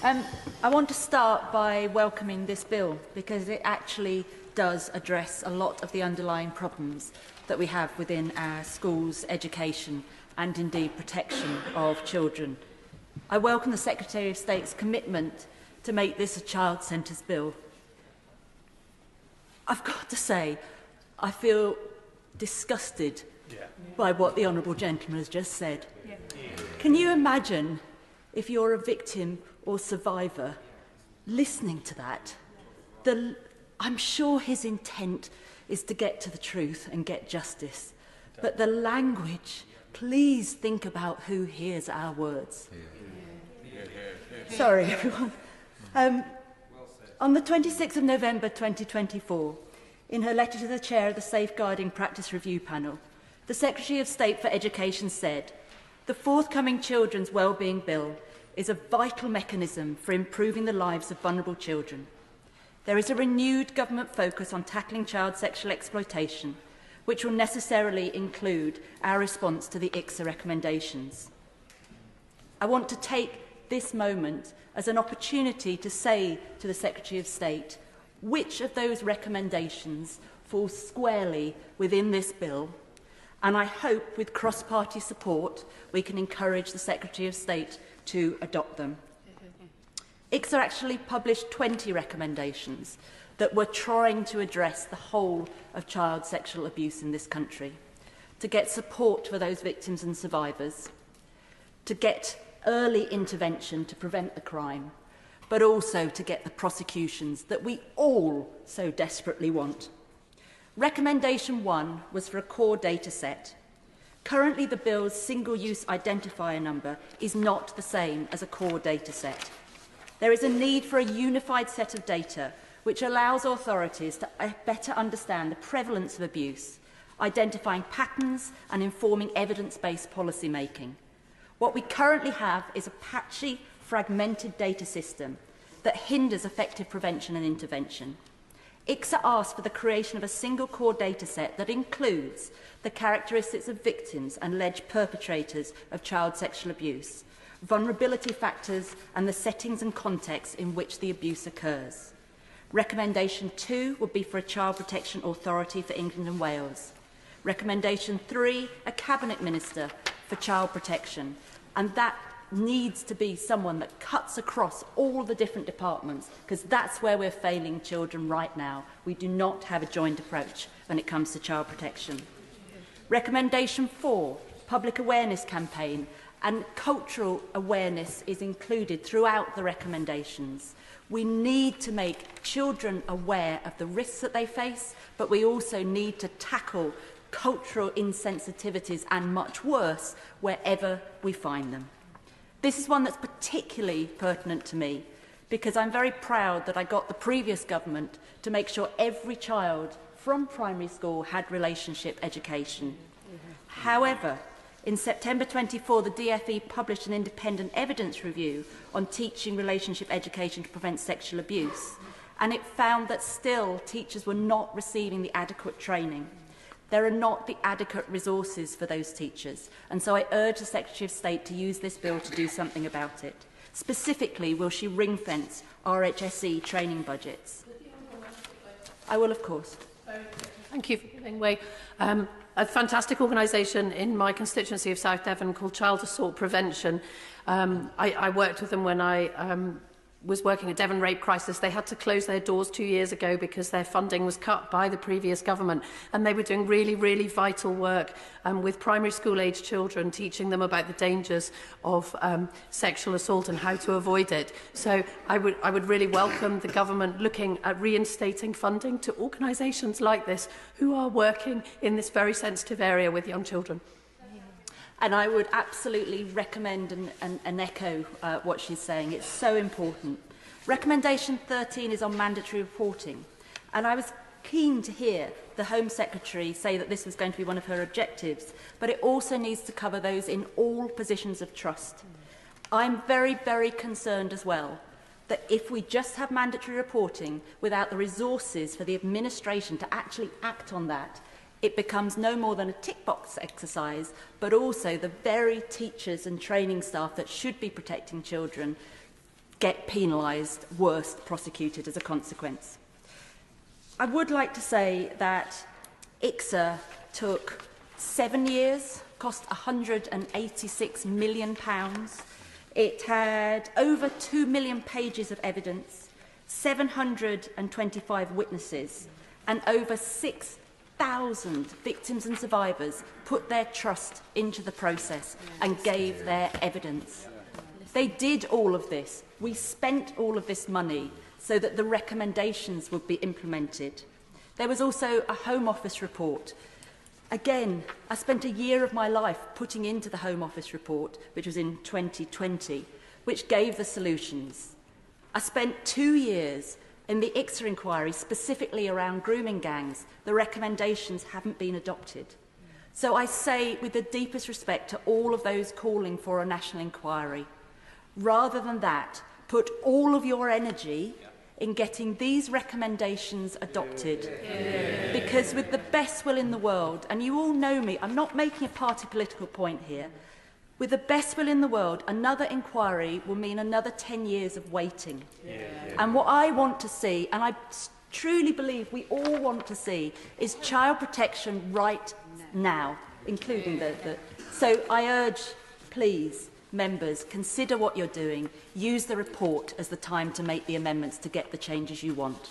I want to start by welcoming this bill because it actually does address a lot of the underlying problems that we have within our schools' education and indeed protection of children. I welcome the Secretary of State's commitment to make this a child-centred bill. I've got to say, I feel disgusted by what the Honourable Gentleman has just said. Can you imagine if you're a victim or survivor listening to that? I'm sure his intent is to get to the truth and get justice, but the language, please think about who hears our words. Sorry, everyone. On the 26th of November 2024, in her letter to the Chair of the Safeguarding Practice Review Panel, the Secretary of State for Education said, "The forthcoming Children's Wellbeing Bill is a vital mechanism for improving the lives of vulnerable children. There is a renewed government focus on tackling child sexual exploitation, which will necessarily include our response to the ICSA recommendations." I want to take this moment as an opportunity to say to the Secretary of State which of those recommendations falls squarely within this bill, and I hope with cross-party support we can encourage the Secretary of State to adopt them. ICSA actually published 20 recommendations that were trying to address the whole of child sexual abuse in this country, to get support for those victims and survivors, to get early intervention to prevent the crime, but also to get the prosecutions that we all so desperately want. Recommendation 1 was for a core data set. Currently, the bill's single-use identifier number is not the same as a core data set. There is a need for a unified set of data which allows authorities to better understand the prevalence of abuse, identifying patterns and informing evidence-based policy making. What we currently have is a patchy, fragmented data system that hinders effective prevention and intervention. ICSA asked for the creation of a single core data set that includes the characteristics of victims and alleged perpetrators of child sexual abuse, vulnerability factors and the settings and contexts in which the abuse occurs. Recommendation 2 would be for a Child Protection Authority for England and Wales. Recommendation 3, a Cabinet Minister for Child Protection, and that needs to be someone that cuts across all the different departments, because that's where we're failing children right now. We do not have a joint approach when it comes to child protection. Recommendation 4, public awareness campaign, and cultural awareness is included throughout the recommendations. We need to make children aware of the risks that they face, but we also need to tackle cultural insensitivities and much worse wherever we find them. This is one that's particularly pertinent to me because I'm very proud that I got the previous government to make sure every child from primary school had relationship education. However, in September 24, the DfE published an independent evidence review on teaching relationship education to prevent sexual abuse, and it found that still teachers were not receiving the adequate training. There are not the adequate resources for those teachers, and so I urge the Secretary of State to use this bill to do something about it. Specifically, will she ring-fence RHSE training budgets? I will, of course. Thank you for giving way. A fantastic organisation in my constituency of South Devon called Child Assault Prevention. I worked with them when I was working at Devon Rape Crisis. They had to close their doors 2 years ago because their funding was cut by the previous government, and they were doing really, really vital work with primary school age children, teaching them about the dangers of sexual assault and how to avoid it. So I would really welcome the government looking at reinstating funding to organisations like this who are working in this very sensitive area with young children. And I would absolutely recommend and echo what she's saying. It's so important. Recommendation 13 is on mandatory reporting. And I was keen to hear the Home Secretary say that this was going to be one of her objectives, but it also needs to cover those in all positions of trust. I'm very, very concerned as well that if we just have mandatory reporting without the resources for the administration to actually act on that, it becomes no more than a tick box exercise, but also the very teachers and training staff that should be protecting children get penalised, worse, prosecuted as a consequence. I would like to say that ICSA took 7 years, cost £186 million. It had over 2 million pages of evidence, 725 witnesses, and over 6,000 victims and survivors put their trust into the process and gave their evidence. They did all of this. We spent all of this money so that the recommendations would be implemented. There was also a Home Office report. Again, I spent a year of my life putting into the Home Office report, which was in 2020, which gave the solutions. I spent 2 years in the ICSA inquiry specifically around grooming gangs. The recommendations haven't been adopted. So I say with the deepest respect to all of those calling for a national inquiry, rather than that, put all of your energy in getting these recommendations adopted. Because with the best will in the world, and you all know me, I'm not making a party political point here, with the best will in the world, another inquiry will mean another 10 years of waiting. And what I want to see, and I truly believe we all want to see, is child protection right now, including the... So I urge, please, members, consider what you're doing. Use the report as the time to make the amendments to get the changes you want.